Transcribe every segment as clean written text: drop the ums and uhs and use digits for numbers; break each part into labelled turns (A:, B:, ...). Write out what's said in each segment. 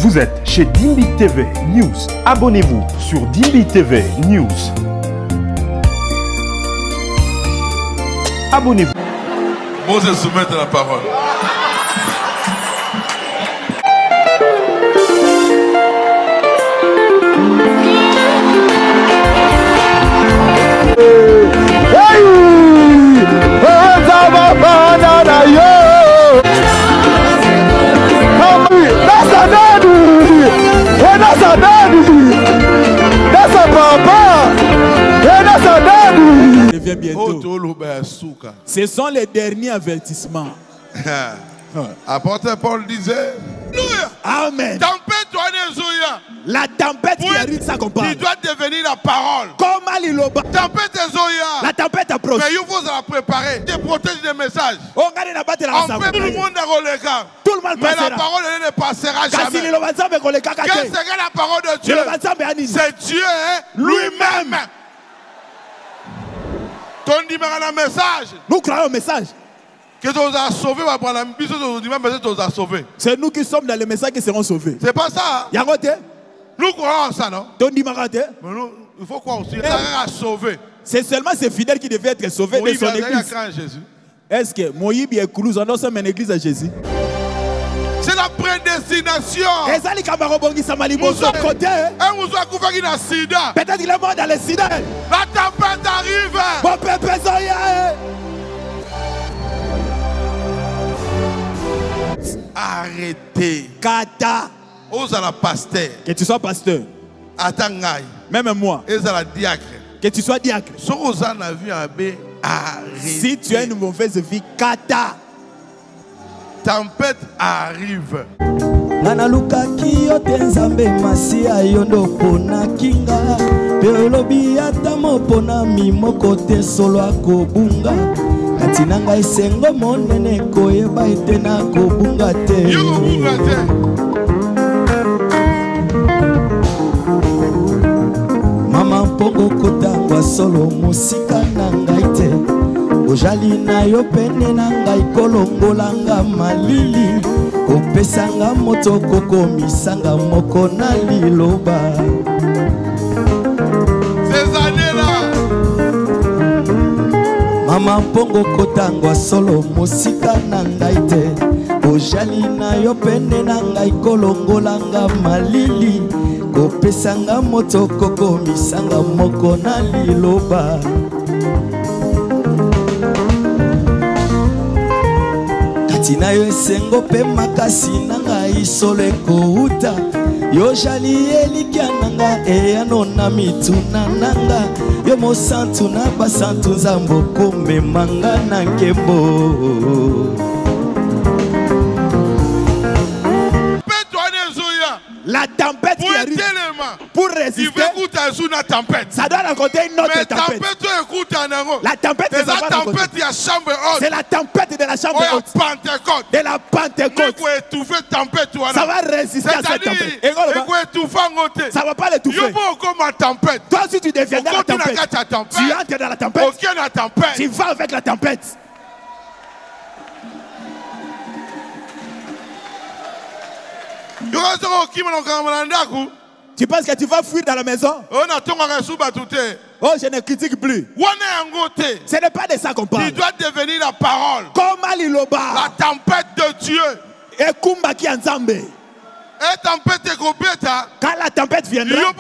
A: Vous êtes chez Dimbi TV News. Abonnez-vous sur Dimbi TV News. Abonnez-vous.
B: Moses soumettre la parole.
C: Bientôt. Ce sont les derniers avertissements.
B: Apôtre Paul disait
C: Amen. La tempête qui arrive s'accompagne.
B: Il doit devenir la parole.
C: La tempête approche.
B: Mais il faut se la préparer. Tu protèges les messages.
C: On peut
B: tout le monde dans le cas.
C: Tout le monde
B: mais la parole ne passera jamais. Qu'est-ce que la parole de Dieu? C'est Dieu lui-même.
C: Nous croyons au message.
B: Que tu as sauvé,
C: c'est nous qui sommes dans le message qui seront sauvés.
B: C'est pas ça. Nous croyons ça, non?
C: Il
B: faut croire aussi. Il a sauvé.
C: C'est seulement ces fidèles qui devaient être sauvés de son église. Est-ce que Moïse est Koulouz en ensemble une église à Jésus?
B: C'est la prédestination.
C: Peut-être qu'il est mort dans le sida.
B: La tempête arrive. Arrêtez.
C: Kata.
B: Osala pasteur.
C: Que tu sois pasteur.
B: Atangai.
C: Même moi.
B: Ezala diacre.
C: Que tu sois diacre. Si tu as une mauvaise vie, kata.
B: Tempête arrive.
D: Nana luka kiyo tenzambe masia yondo pona kinga peolobi atamo pona mimoko te solo akobunga katinanga isengo monene koyeba etena kobunga te mama mpongo kotangwa solo musika na ngai te ojali na yo pene na ngai kolongolanga malili kopesanga moto kokomisanga moko na liloba
B: ces années-là
D: mama mpongo kotangwa solo musika na ngai te ojali na yo pene na ngai kolongolanga malili kopesanga moto kokomisanga moko na liloba tina yo esengo pe makasi nanga isolo ekouta yo jali elikya nanga eyano na mituna nanga yo mosantu na basantu nzambo komemanga na nkembo.
C: La tempête qui arrive pour résister, ça doit raconter une autre tempête. La tempête que ça va raconter, c'est la tempête de la chambre haute, de la Pentecôte. Ça va résister à cette tempête. Ça ne va pas l'étouffer. Toi si tu deviens dans la tempête, tu entres dans la tempête, tu vas avec la tempête. Tu penses que tu vas fuir dans la maison? Oh, je ne critique plus. Ce n'est pas de ça qu'on parle.
B: Il doit devenir la parole. La tempête de Dieu.
C: Et Kumbaki Nzambe. Quand la tempête viendra,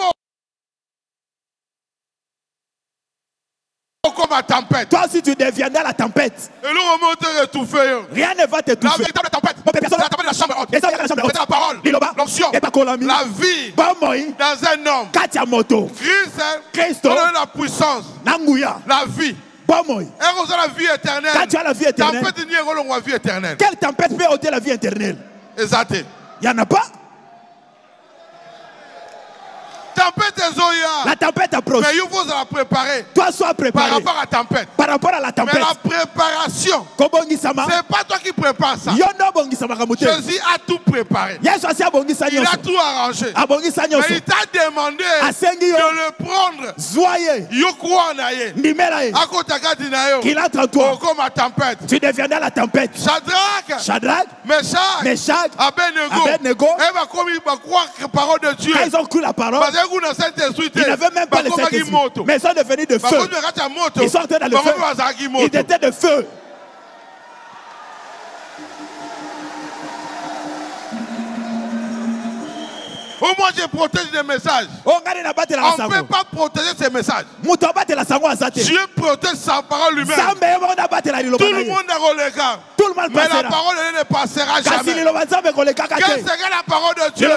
C: toi aussi tu deviendras la tempête. Rien ne va t'étouffer.
B: La tempête de la chambre haute. C'est la parole, l'onction, la vie dans un homme. Christ donne la puissance, la vie. La vie éternelle.
C: Quand tu as la vie éternelle, quelle tempête peut ôter la vie éternelle? Il n'y en a pas.
B: Ta
C: La tempête approche.
B: Mais il faut la préparer.
C: Toi, sois préparé.
B: Par rapport à la tempête.
C: Par rapport à la tempête.
B: Mais la préparation, c'est pas toi qui prépares ça. Jésus a tout préparé. Il a tout arrangé. Mais il t'a demandé de le prendre.
C: Qu'il entre en toi. Tu deviendras la tempête. Shadrach, Meshach, Abednego. Quand ils ont cru la parole, ils n'avaient même pas le Saint-Esprit. Mais ils sont devenus de feu. Ils sont entrés dans le feu. Ils étaient de feu.
B: Au moins, je protège les messages. On ne peut pas protéger ces messages. Dieu protège sa parole lui-même. Tout le monde a regard. Mais la parole ne passera jamais. Quelle serait la parole de Dieu?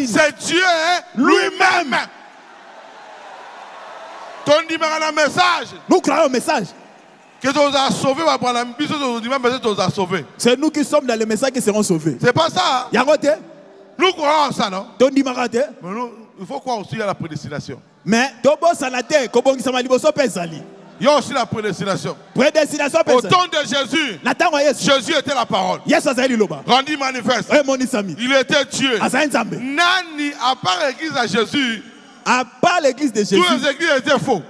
B: C'est Dieu lui-même.
C: Nous croyons au message. C'est nous qui sommes dans le message qui seront sauvés.
B: C'est pas ça. Nous croyons en ça, non? Mais nous, il faut croire aussi à la prédestination.
C: Mais il
B: y a aussi la prédestination. Au temps de Jésus, Jésus était la parole. Rendu manifeste. Il était Dieu. Nani, à part l'église à Jésus,
C: Jésus,
B: toutes les églises étaient faux.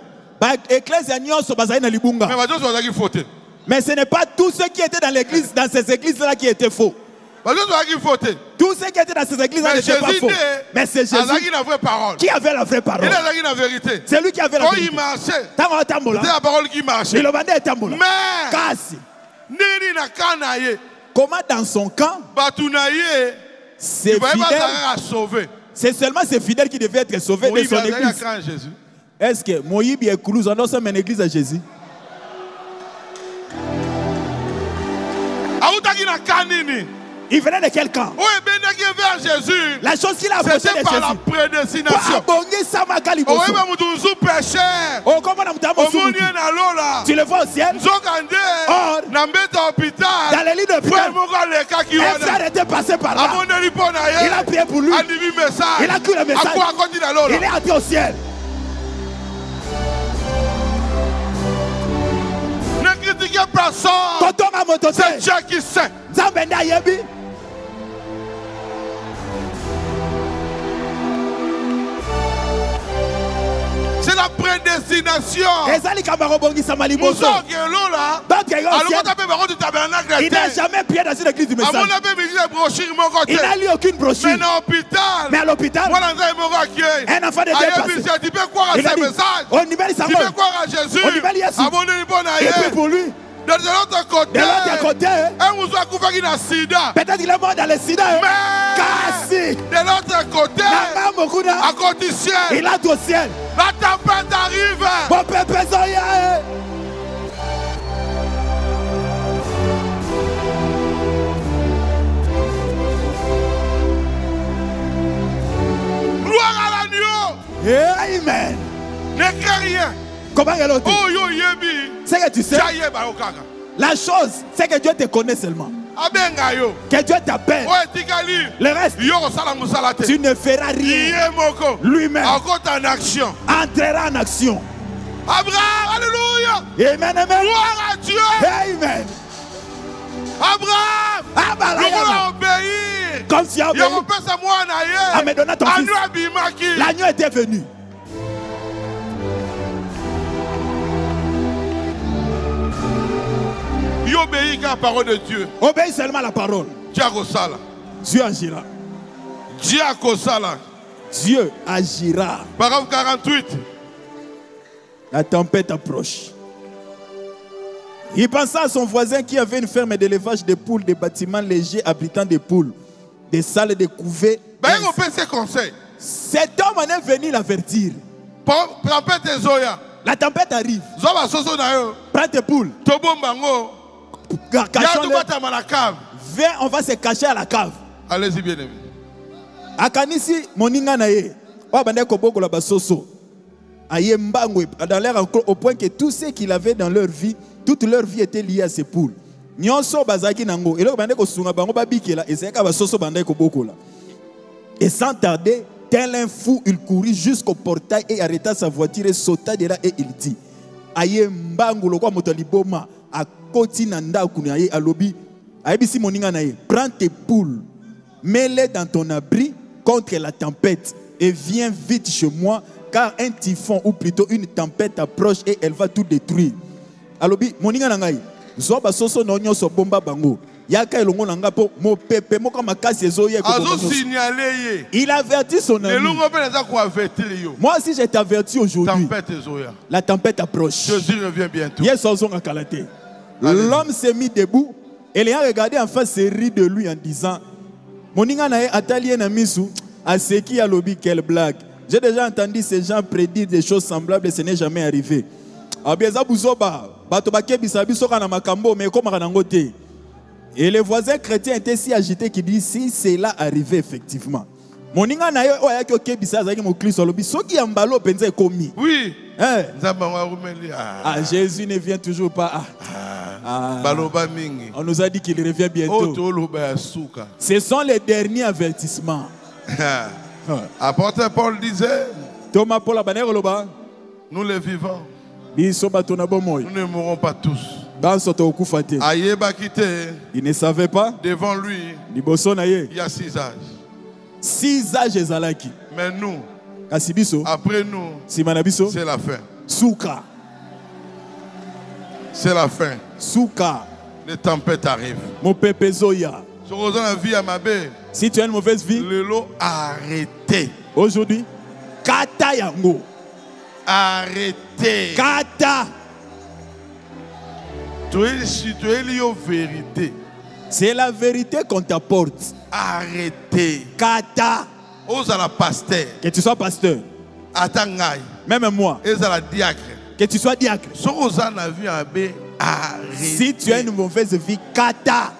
C: Mais ce n'est pas tous ceux qui étaient dans l'église, dans ces églises-là qui étaient faux. Tous ceux qui étaient dans ces églises-là n'étaient pas faux. Mais c'est Jésus qui avait la vraie parole. C'est lui qui avait la vérité.
B: C'était la parole qui marchait.
C: Mais comment dans son camp, c'est seulement ses fidèles qui devaient être sauvés de son église. Est-ce que Moïse est Koulouz, on a une église à Jésus? Il venait de quel camp? La chose qu'il a approché de Jésus.
B: Par la prédestination.
C: Tu le vois au ciel. Or, dans les lits d'hôpital, un frère était passé par là. Il a prié pour lui. Il a cru le message. Il est entré au ciel.
B: Ne critiquez personne. C'est Dieu qui sait. C'est la prédestination.
C: Il n'a jamais prié dans une église du message. Il n'a lu aucune brochure. Mais à l'hôpital, un enfant de Dieu passé. Il a dit, tu veux croire à Jésus? Il prie pour lui.
B: De l'autre côté,
C: peut-être qu'il est mort dans le sida.
B: Mais de l'autre côté, à côté du ciel,
C: il a au ciel.
B: La tempête arrive.
C: Bon peuple,
B: gloire à l'agneau.
C: Amen.
B: Ne crains rien.
C: Comment est l'autre? C'est que tu sais. La chose, c'est que Dieu te connaît seulement. Que Dieu t'appelle. Le reste, tu ne feras rien. Lui-même entrera en action.
B: Abraham, alléluia.
C: Amen, amen.
B: Gloire à Dieu.
C: Amen.
B: Abraham, nous voulons obéir.
C: Comme si obéi. À me donner ton fils. L'agneau était venu.
B: Il obéit à la parole de Dieu.
C: Obéis seulement à la parole. Dieu agira. Dieu agira.
B: Paragraphe 48.
C: La tempête approche. Il pensa à son voisin qui avait une ferme d'élevage de poules, des bâtiments légers abritant des poules, des salles de couvées. Cet homme en est venu l'avertir. La tempête arrive. Prends tes poules. Viens, on va se cacher à la cave.
B: Allez-y, bien aimé.
C: Akanisi moninga na ye. Wa bande ko boko la basoso. Aye mbangwe dans l'air au point que tout ce qu'il avait dans leur vie, toute leur vie était liée à ces poules. Nyonso bazaki nango. Et là bande ko sunga bango babikela et c'est ka basoso bande ko boko la. Et sans tarder, Tel un fou, il courut jusqu'au portail et arrêta sa voiture et sauta de là et il dit, aye mbangu lokwa motaliboma a koti nanda kunaye alobi ayebisi moninga naye, prends tes poules, mets-les dans ton abri contre la tempête et viens vite chez moi car un typhon ou plutôt une tempête approche et elle va tout détruire. Alobi moninga nangai zoba soso nonyo so bomba bango. Yaka elongo nanga po mo pepe mo kama kasi ezoye ko. Il avertit son ami. Moi aussi je t'avertis aujourd'hui. La tempête approche.
B: Jésus revient bientôt.
C: Yes, l'homme s'est mis debout et il a regardé en face et rit de lui en disant moninga nae atali na misu aseki ya lobi quelle blague. J'ai déjà entendu ces gens prédire des choses semblables et ce n'est jamais arrivé. Abieza buzoba bato bakebisa biso kana makambo mais comme kanangote. Et les voisins chrétiens étaient si agités qu'ils disent si cela arrivait effectivement. Moninga na yo oya ki okebisa zaki mo Christ olobi soki ya mbalo penza ekomi.
B: Oui.
C: Ah, Jésus ne vient toujours pas. On nous a dit qu'il revient bientôt. Ce sont les derniers avertissements.
B: Apôtre Paul disait,
C: Thomas Paul Abaneroloba,
B: nous les vivants,
C: nous
B: ne mourrons pas tous.
C: Il ne savait pas.
B: Devant lui, il y a 6 âges.
C: 6 âges ezalaki.
B: Mais nous, après nous, c'est la fin.
C: Souka.
B: C'est la fin.
C: Souka.
B: Les tempêtes arrivent.
C: Mon pépé Zoya.
B: Si
C: tu as une mauvaise vie,
B: le lot arrêté.
C: Aujourd'hui, kata yango.
B: Arrêtez.
C: Kata.
B: Tu es lié aux vérités.
C: C'est la vérité qu'on t'apporte.
B: Arrêtez.
C: Kata.
B: Ozala pasteur.
C: Que tu sois pasteur.
B: Atangai.
C: Même moi.
B: Ezala diacre.
C: Que tu sois diacre. Si tu as une mauvaise vie, kata.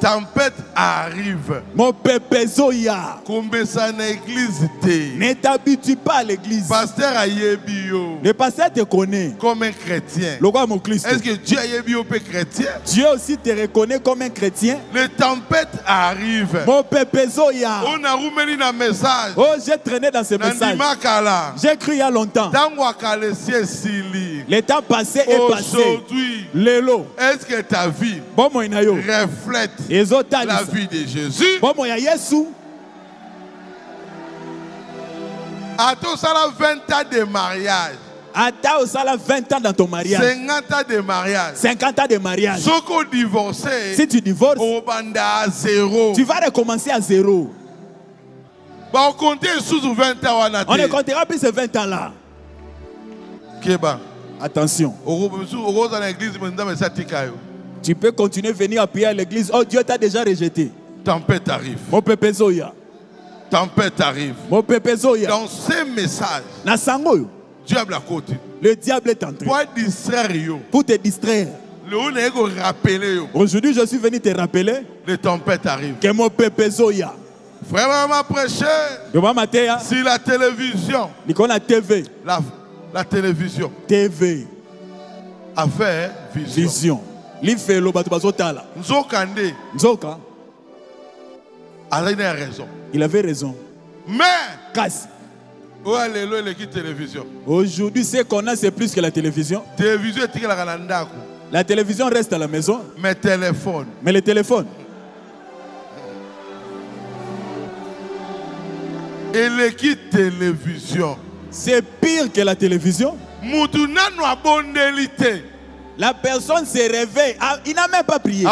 B: Tempête arrive.
C: Mon pépé Zoya. Ne t'habitue pas à l'église.
B: Pasteur Ayebio.
C: Le pasteur te connaît.
B: Comme un chrétien.
C: Est-ce
B: que Dieu Ayebio peut chrétien?
C: Dieu aussi te reconnaît comme un chrétien.
B: Les tempêtes arrivent.
C: Mon pépé Zoya.
B: On a remis un message.
C: Oh, j'ai traîné dans ce message. J'ai cru il y a longtemps. Le temps passé est passé.
B: Aujourd'hui, est-ce que ta vie reflète la vie de Jésus? Attends, ça a 20 ans de mariage.
C: Attends, ça a 20 ans dans ton mariage.
B: 50 ans de mariage.
C: 50 ans de mariage.
B: Si
C: tu divorces, tu vas recommencer à zéro.
B: On ne
C: comptera plus ces 20 ans là. Attention. Tu peux continuer à venir à prier à l'église. Oh, Dieu t'a déjà rejeté.
B: Tempête arrive.
C: Mon pépé Zoya.
B: Tempête arrive.
C: Mon pépé Zoya.
B: Dans ces messages,
C: le diable est entré. Pour te distraire. Aujourd'hui, je suis venu te rappeler.
B: Les tempêtes arrivent.
C: Que mon pépé Zoya.
B: Vraiment m'a prêché. Si la télévision. La télévision.
C: TV.
B: A fait vision.
C: Nzoka. Il avait raison.
B: Mais
C: aujourd'hui, ce qu'on a, c'est plus que la télévision. La télévision reste à la maison.
B: Mais
C: le téléphone.
B: Et l'équipe télévision.
C: C'est pire que la télévision. La personne se réveille. Il n'a même pas prié.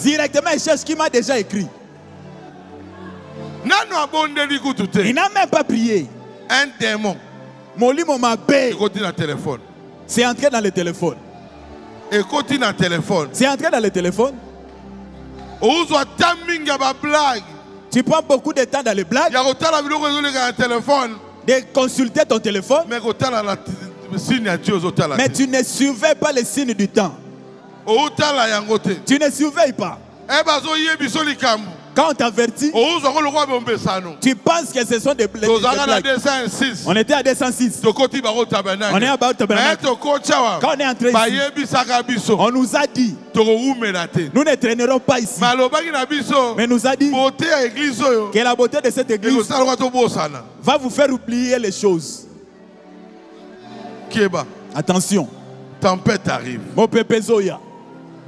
C: Directement, il cherche qui m'a déjà écrit. Il n'a même pas prié.
B: Un démon.
C: C'est entré dans le téléphone. C'est entré dans le téléphone. Tu prends beaucoup de temps dans les blagues. De consulter ton téléphone. Mais tu ne surveilles pas les signes du temps. Tu ne surveilles pas. Quand on t'avertit, tu penses que ce sont des blagues. On était à 206. On est à tabernacle. Quand on est entré ici, on nous a dit, nous ne traînerons pas ici. Mais nous a dit que la beauté de cette église va vous faire oublier les choses. Attention.
B: Tempête arrive.
C: Mon pépezoya.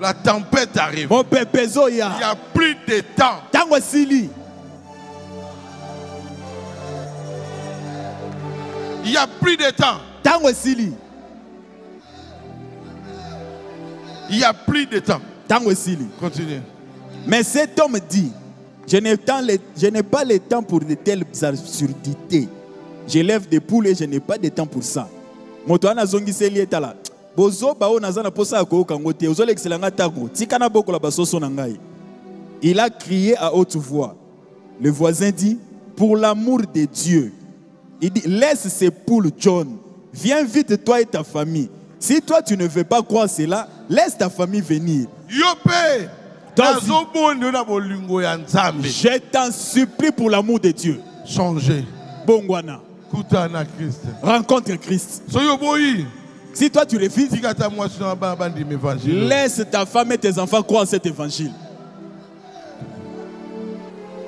B: La tempête arrive.
C: Mon pépezoya.
B: Il n'y a plus de temps.
C: Tango sili.
B: Il n'y a plus de temps.
C: Tango sili.
B: Il n'y a plus de temps.
C: Tango sili.
B: Continue.
C: Mais cet homme dit, je n'ai pas le temps pour de telles absurdités. Je lève des poules et je n'ai pas de temps pour ça. Motoana zongi seli etala. Bozo bao nazana posa ko kangote. Ozo l'excellanga tago. Tikana boko la basoso nangai. Il a crié à haute voix. Le voisin dit, pour l'amour de Dieu. Il dit, laisse ces poules, John. Viens vite, toi et ta famille. Si toi, tu ne veux pas croire cela, laisse ta famille venir.
B: Yopé.
C: Je t'en supplie pour l'amour de Dieu.
B: Changez.
C: Bongwana. Rencontre Christ. Si toi tu refuses, laisse ta femme et tes enfants croire cet évangile.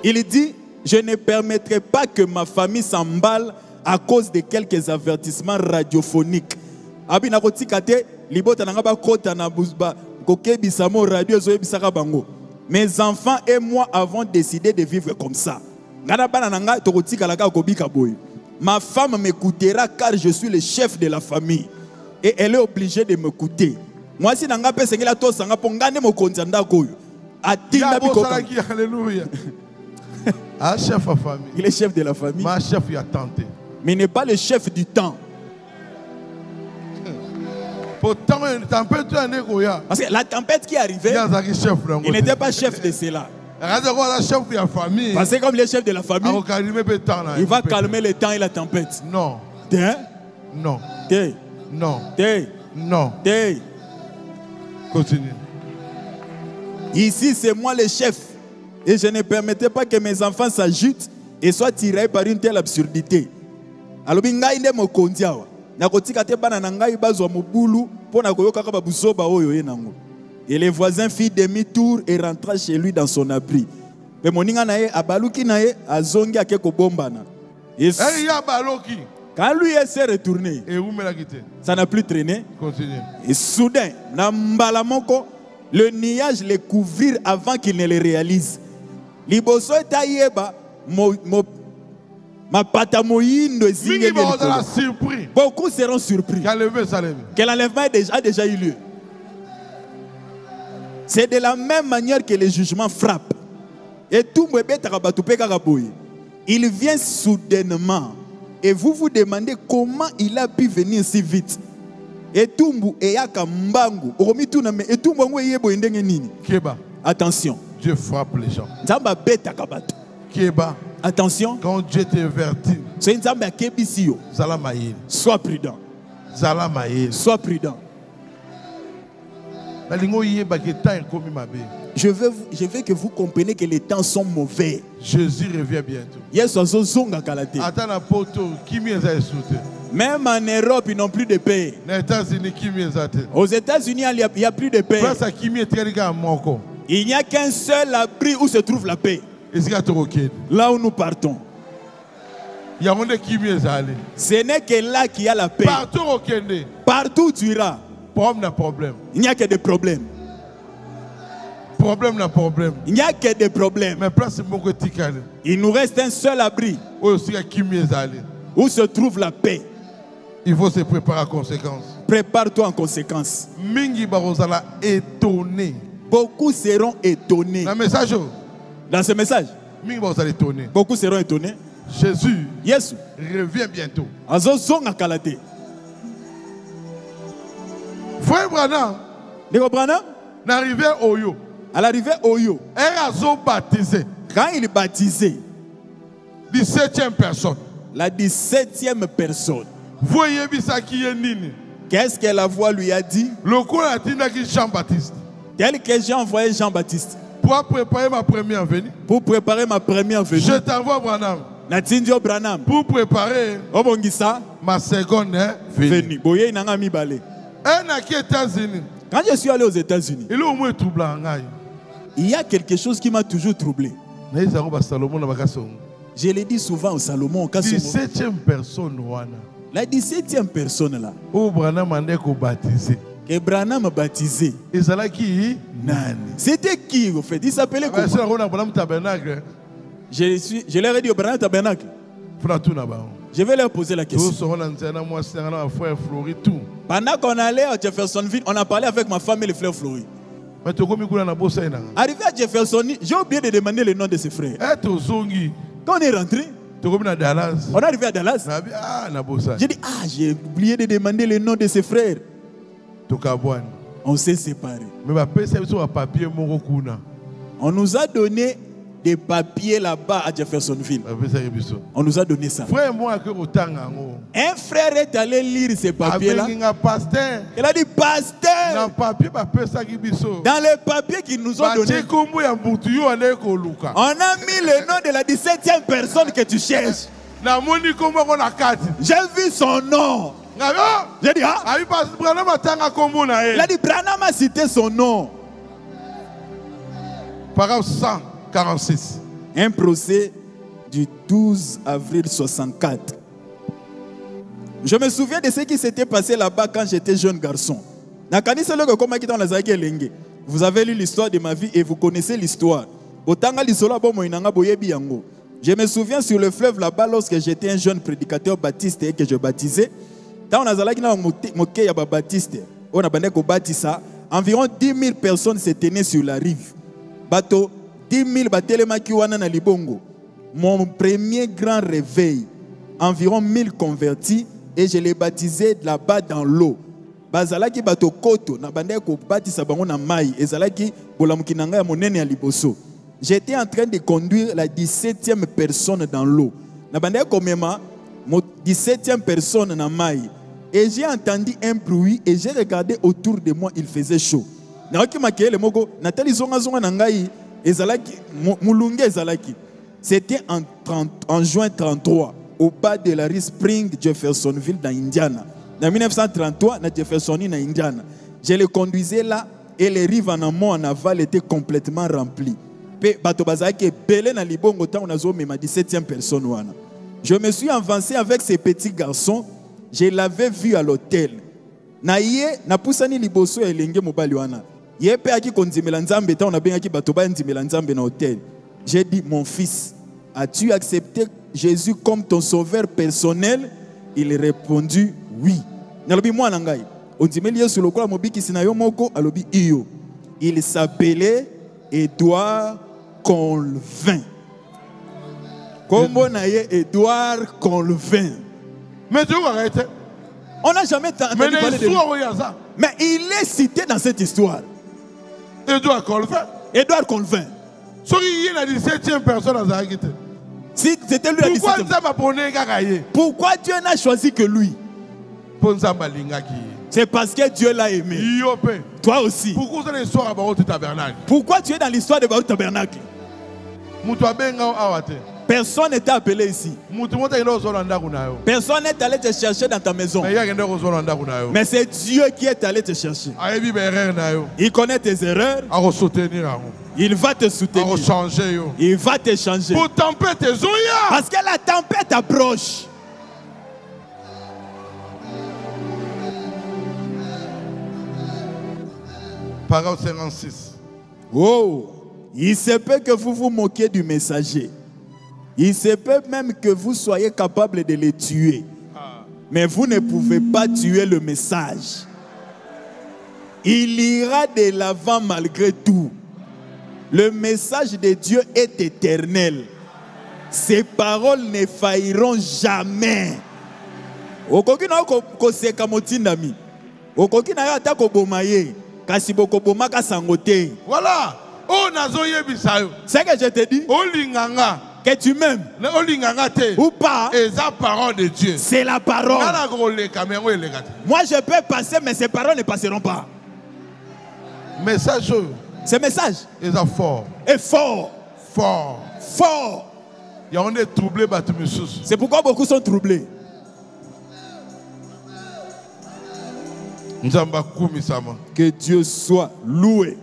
C: Il dit, je ne permettrai pas que ma famille s'emballe à cause de quelques avertissements radiophoniques. Mes enfants et moi avons décidé de vivre comme ça. Ma femme m'écoutera car je suis le chef de la famille. Et elle est obligée de m'écouter. Moi, si je suis
B: alléluia. Un chef de famille.
C: Il est chef de la famille.
B: Ma chef il a tenté.
C: Mais il n'est pas le chef du temps.
B: Pourtant, parce
C: que la tempête qui est arrivée, il n'était pas chef de cela. Parce que comme il est chef de la famille, il va calmer le temps et la tempête.
B: Non. Non. Non. Non. Continue.
C: Ici, c'est moi le chef. Et je ne permettais pas que mes enfants s'agitent et soient tirés par une telle absurdité. Alors, et les voisins fit demi-tour et rentra chez lui dans son abri. Mais quand lui s'est retourné, ça n'a plus traîné.
B: Continue.
C: Et soudain, le nuage les couvrir avant qu'il ne les réalise. Beaucoup seront surpris que l'enlèvement a déjà eu lieu. C'est de la même manière que le jugement frappe. Et tout il vient soudainement. Et vous vous demandez comment il a pu venir si vite. Et tumbu eyaka mbangu. Attention.
B: Dieu frappe les gens.
C: Attention.
B: Quand Dieu t'avertit,
C: sois prudent. Sois prudent. Je veux que vous compreniez que les temps sont mauvais.
B: Jésus revient bientôt.
C: Même en Europe, ils n'ont plus de paix. Aux États-Unis, il n'y a plus de paix. Il n'y a qu'un seul abri où se trouve la paix. Là où nous partons. Ce n'est que là qu'il y a la paix. Partout où tu iras, il n'y a que des problèmes. Il n'y a que des problèmes. Il nous reste un seul abri où se trouve la paix.
B: Il faut se préparer en conséquence.
C: Prépare-toi en conséquence. Beaucoup seront étonnés. Dans ce message, beaucoup seront étonnés.
B: Jésus
C: Yes.
B: revient bientôt. Frère Branham, n'arrivait au Yo.
C: À l'arrivée au Yo,
B: quand
C: il est baptisé,
B: 17e personne.
C: La 17e personne.
B: Voyez
C: qu'est-ce que la voix lui a dit?
B: Jean-Baptiste.
C: Tel que j'ai envoyé Jean-Baptiste.
B: Pour préparer ma première venue.
C: Pour préparer ma première venue.
B: Je t'envoie Branham.
C: Natindio Branham.
B: Pour préparer ma seconde venue.
C: Boye nanga mi balé.
B: États-Unis.
C: Quand je suis allé aux États-Unis,
B: il
C: y a quelque chose qui m'a toujours troublé. Je l'ai dit souvent au Salomon.
B: 17e personne.
C: La 17e personne là.
B: Que
C: Branham a baptisé. C'était qui au fait? Il s'appelait comment? Je leur ai dit au Branham Tabernacle. Je vais leur poser la question. Pendant qu'on allait à Jeffersonville, on a parlé avec ma femme et les frères Fleury. Arrivé à Jeffersonville, j'ai oublié de demander le nom de ses frères. Quand on est rentré, on est arrivé à Dallas. J'ai dit, j'ai oublié de demander le nom de ses frères. On s'est séparés. On nous a donné des papiers là-bas à Jeffersonville. On nous a donné ça. Un frère est allé lire ces papiers-là. Il a dit, pasteur, dans les papiers qu'ils nous ont donnés, on a mis le nom de la 17e personne que tu cherches. J'ai vu son nom. J'ai dit, il a dit, Branham a cité son nom.
B: Paragraphe 146.
C: Un procès du 12 avril 64. Je me souviens de ce qui s'était passé là-bas quand j'étais jeune garçon. Vous avez lu l'histoire de ma vie et vous connaissez l'histoire. Je me souviens sur le fleuve là-bas lorsque j'étais un jeune prédicateur baptiste et que je baptisais. Environ 10 000 personnes se tenaient sur la rive. 10 000 batelemaki wana na libongo. Mon premier grand réveil, environ 1000 convertis et je les baptisais là-bas dans l'eau. Bazalaki bato koto na bande ko batisa bango na mai ezalaki bolamuki nanga ya monene ya liboso. J'étais en train de conduire la 17e personne dans l'eau. Na bande ko mema mo 17e personne na mai et j'ai entendu un bruit et j'ai regardé autour de moi, il faisait chaud. Na oki makele moko natali zonga zonga na ngai c'était en juin 33 au bas de la rue Spring Jeffersonville dans Indiana. En 1933 dans Jeffersonville dans Indiana. Je le conduisais là et les rives en amont en aval étaient complètement remplies. Je me suis avancé avec ces petits garçons. Je l'avais vu à l'hôtel. J'ai dit, mon fils, as-tu accepté Jésus comme ton sauveur personnel? Il a répondu, oui. Il s'appelait Édouard Colvin. Comment Édouard Colvin?
B: Mais tu arrêter.
C: On n'a jamais entendu parler de lui. Mais il est cité dans cette histoire.
B: Édouard Colvin.
C: Édouard Colvin.
B: Il y a la 17e personne à Zahagite.
C: Si c'était lui la 17e. Pourquoi Dieu n'a choisi que lui? C'est parce que Dieu l'a aimé. Toi aussi. Pourquoi tu es dans l'histoire de Baou Tabernacle? Personne n'est appelé ici. Personne n'est allé te chercher dans ta maison. Mais c'est Dieu qui est allé te chercher. Il connaît tes erreurs. Il va te soutenir. Il va te changer. Parce que la tempête approche.
B: Paragraphe 56.
C: Oh, il se peut que vous vous moquiez du messager. Il se peut même que vous soyez capable de le tuer. Mais vous ne pouvez pas tuer le message. Il ira de l'avant malgré tout. Le message de Dieu est éternel. Ses paroles ne failliront jamais.
B: Voilà.
C: C'est que je te dis. Que tu m'aimes ou pas, c'est la parole. Moi je peux passer, mais ces paroles ne passeront pas.
B: Message.
C: Ce message
B: est fort.
C: Est fort.
B: Fort.
C: Fort.
B: Il y a on est troublé.
C: C'est pourquoi beaucoup sont troublés. Que Dieu soit loué.